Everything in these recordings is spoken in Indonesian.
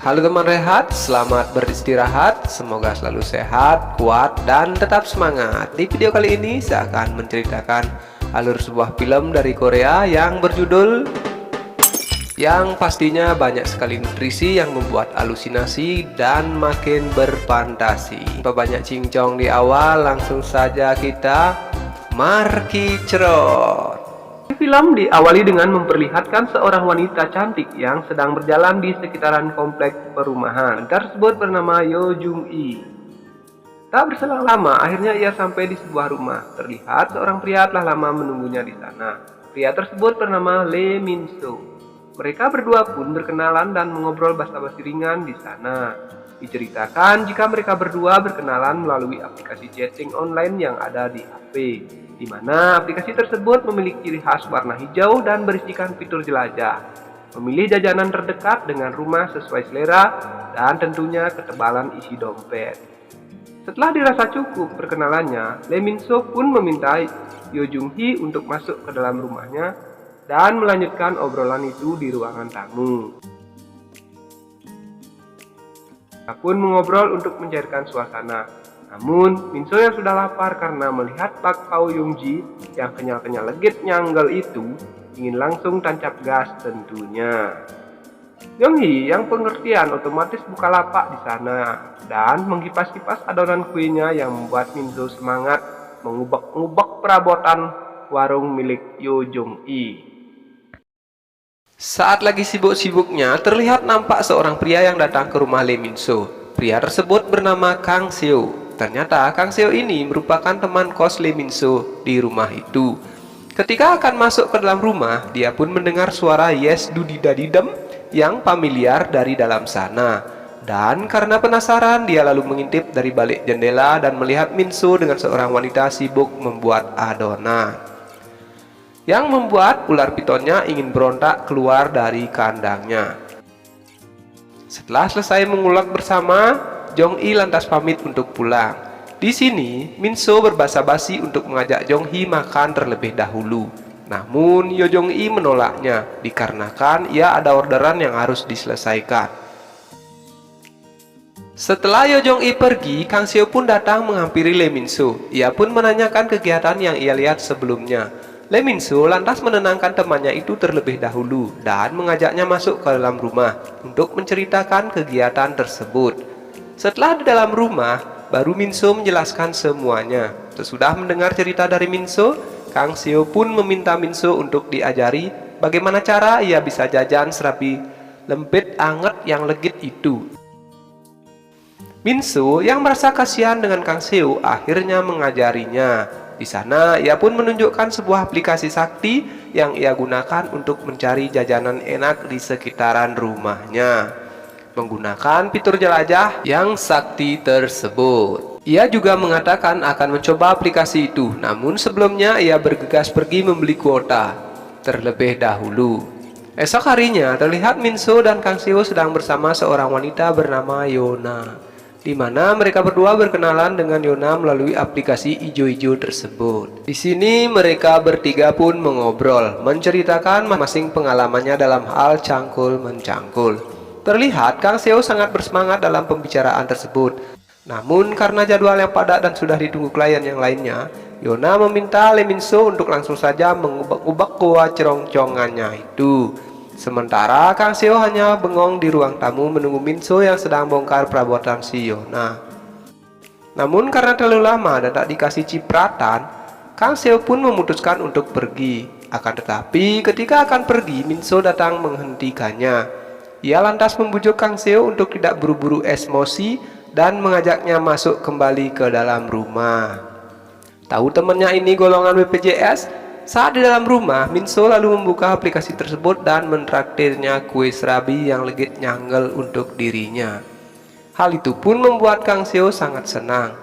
Halo teman rehat, selamat beristirahat. Semoga selalu sehat, kuat, dan tetap semangat. Di video kali ini saya akan menceritakan alur sebuah film dari Korea yang berjudul yang pastinya banyak sekali nutrisi yang membuat halusinasi dan makin berfantasi. Tanpa banyak cincong di awal, langsung saja kita markicrot. Film diawali dengan memperlihatkan seorang wanita cantik yang sedang berjalan di sekitaran kompleks perumahan. Tersebut bernama Yo Jung Lee. Tak berselang lama, akhirnya ia sampai di sebuah rumah. Terlihat seorang pria telah lama menunggunya di sana. Pria tersebut bernama Lee Min So. Mereka berdua pun berkenalan dan mengobrol basa-basi ringan di sana. Diceritakan jika mereka berdua berkenalan melalui aplikasi chatting online yang ada di HP, di mana aplikasi tersebut memiliki ciri khas warna hijau dan berisikan fitur jelajah, memilih jajanan terdekat dengan rumah sesuai selera, dan tentunya ketebalan isi dompet. Setelah dirasa cukup perkenalannya, Lee Min So pun meminta Yo Jung Hee untuk masuk ke dalam rumahnya dan melanjutkan obrolan itu di ruangan tamu. Mereka pun mengobrol untuk mencairkan suasana. Namun, Min So yang sudah lapar karena melihat Pak Pao Yung Ji yang kenyal-kenyal legit nyanggal itu, ingin langsung tancap gas tentunya. Yong Hee yang pengertian otomatis buka lapak di sana dan mengkipas-kipas adonan kuenya yang membuat Min So semangat mengubek-ubek perabotan warung milik Yo Jung Lee. Saat lagi sibuk-sibuknya, terlihat nampak seorang pria yang datang ke rumah Lee Min So. Pria tersebut bernama Kang Seo. Ternyata Kang Seo ini merupakan teman kos Lee Min So di rumah itu. Ketika akan masuk ke dalam rumah, dia pun mendengar suara Yes Dudi Dadidem yang familiar dari dalam sana. Dan karena penasaran, dia lalu mengintip dari balik jendela dan melihat Min So dengan seorang wanita sibuk membuat adonan, yang membuat ular pitonnya ingin berontak keluar dari kandangnya. Setelah selesai mengulek bersama, Jong Hee lantas pamit untuk pulang. Di sini, Min So berbasa-basi untuk mengajak Jong Hee makan terlebih dahulu. Namun, Yo Jong Hee menolaknya dikarenakan ia ada orderan yang harus diselesaikan. Setelah Yo Jong Hee pergi, Kang Seo pun datang menghampiri Lee Min So. Ia pun menanyakan kegiatan yang ia lihat sebelumnya. Lee Min So lantas menenangkan temannya itu terlebih dahulu dan mengajaknya masuk ke dalam rumah untuk menceritakan kegiatan tersebut. Setelah di dalam rumah, baru Min So menjelaskan semuanya. Sesudah mendengar cerita dari Min So, Kang Seo pun meminta Min So untuk diajari bagaimana cara ia bisa jajan serabi lempit anget yang legit itu. Min So yang merasa kasihan dengan Kang Seo akhirnya mengajarinya. Di sana, ia pun menunjukkan sebuah aplikasi sakti yang ia gunakan untuk mencari jajanan enak di sekitaran rumahnya, menggunakan fitur jelajah yang sakti tersebut. Ia juga mengatakan akan mencoba aplikasi itu, namun sebelumnya ia bergegas pergi membeli kuota terlebih dahulu. Esok harinya, terlihat Min So dan Kang Seo sedang bersama seorang wanita bernama Yona, di mana mereka berdua berkenalan dengan Yona melalui aplikasi ijo-ijo tersebut. Di sini mereka bertiga pun mengobrol, menceritakan masing-masing pengalamannya dalam hal cangkul-mencangkul. Terlihat Kang Seo sangat bersemangat dalam pembicaraan tersebut. Namun karena jadwal yang padat dan sudah ditunggu klien yang lainnya, Yona meminta Lee Min So untuk langsung saja mengubek-ubek kuah cerongcongannya itu. Sementara Kang Seo hanya bengong di ruang tamu menunggu Min So yang sedang bongkar perabotan si Yona. Namun karena terlalu lama dan tak dikasih cipratan, Kang Seo pun memutuskan untuk pergi. Akan tetapi ketika akan pergi, Min So datang menghentikannya. Ia lantas membujuk Kang Seo untuk tidak buru-buru emosi dan mengajaknya masuk kembali ke dalam rumah. Tahu temannya ini golongan BPJS? Saat di dalam rumah, Min So lalu membuka aplikasi tersebut dan mentraktirnya kue serabi yang legit nyanggal untuk dirinya. Hal itu pun membuat Kang Seo sangat senang.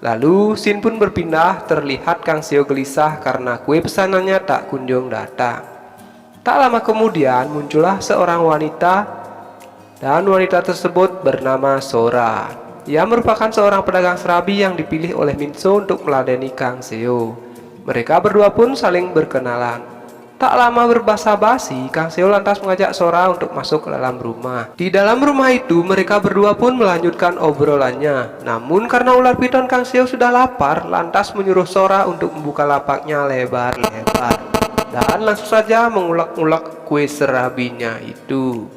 Lalu scene pun berpindah, terlihat Kang Seo gelisah karena kue pesanannya tak kunjung datang. Tak lama kemudian muncullah seorang wanita, dan wanita tersebut bernama Sora. Ia merupakan seorang pedagang serabi yang dipilih oleh Min So untuk meladeni Kang Seo. Mereka berdua pun saling berkenalan. Tak lama berbasa-basi, Kang Seo lantas mengajak Sora untuk masuk ke dalam rumah. Di dalam rumah itu, mereka berdua pun melanjutkan obrolannya. Namun karena ular piton Kang Seo sudah lapar, lantas menyuruh Sora untuk membuka lapaknya lebar-lebar. Dan langsung saja mengulek-ulek kue serabinya itu.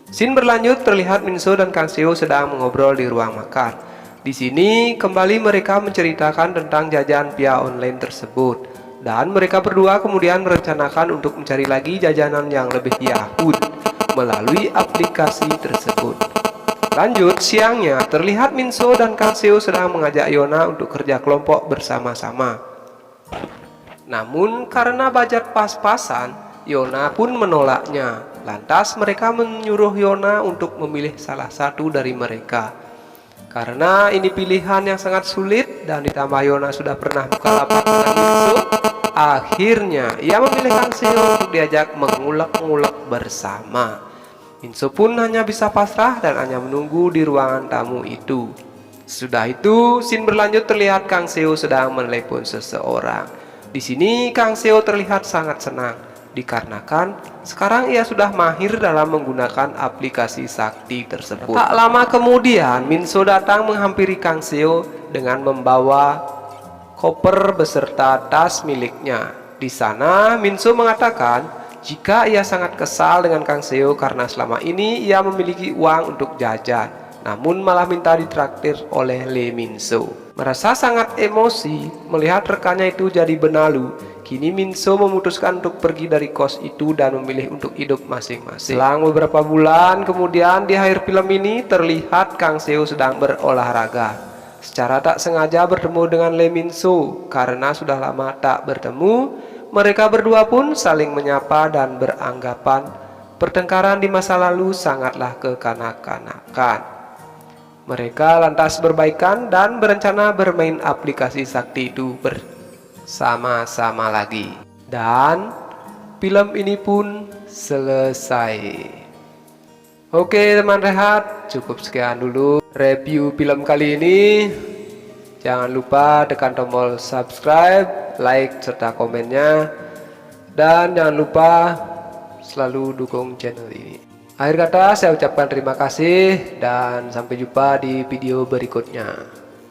Scene berlanjut, terlihat Minso dan Kang Seo sedang mengobrol di ruang makan. Di sini kembali mereka menceritakan tentang jajan via online tersebut. Dan mereka berdua kemudian merencanakan untuk mencari lagi jajanan yang lebih yahut melalui aplikasi tersebut. Lanjut, siangnya terlihat Minso dan Kang Seo sedang mengajak Yona untuk kerja kelompok bersama-sama. Namun karena budget pas-pasan, Yona pun menolaknya. Lantas mereka menyuruh Yona untuk memilih salah satu dari mereka. Karena ini pilihan yang sangat sulit dan ditambah Yona sudah pernah buka lapak dengan Minso, akhirnya ia memilih Kang Seo untuk diajak mengulek-ngulek bersama. Minso pun hanya bisa pasrah dan hanya menunggu di ruangan tamu itu. Sudah itu, scene berlanjut, terlihat Kang Seo sedang menelepon seseorang. Di sini Kang Seo terlihat sangat senang dikarenakan sekarang ia sudah mahir dalam menggunakan aplikasi sakti tersebut. Tak lama kemudian, Minso datang menghampiri Kang Seo dengan membawa koper beserta tas miliknya. Di sana, Minso mengatakan jika ia sangat kesal dengan Kang Seo karena selama ini ia memiliki uang untuk jajan, namun malah minta ditraktir oleh Lee Minso. Merasa sangat emosi melihat rekannya itu jadi benalu, kini Minso memutuskan untuk pergi dari kos itu dan memilih untuk hidup masing-masing. Selang beberapa bulan kemudian, di akhir film ini terlihat Kang Seo sedang berolahraga. Secara tak sengaja bertemu dengan Lee Minso. Karena sudah lama tak bertemu, mereka berdua pun saling menyapa dan beranggapan pertengkaran di masa lalu sangatlah kekanak-kanakan. Mereka lantas berbaikan dan berencana bermain aplikasi sakti itu bersama-sama lagi. Dan film ini pun selesai. Oke teman rehat, cukup sekian dulu review film kali ini. Jangan lupa tekan tombol subscribe, like, serta komennya. Dan jangan lupa selalu dukung channel ini. Akhir kata saya ucapkan terima kasih dan sampai jumpa di video berikutnya.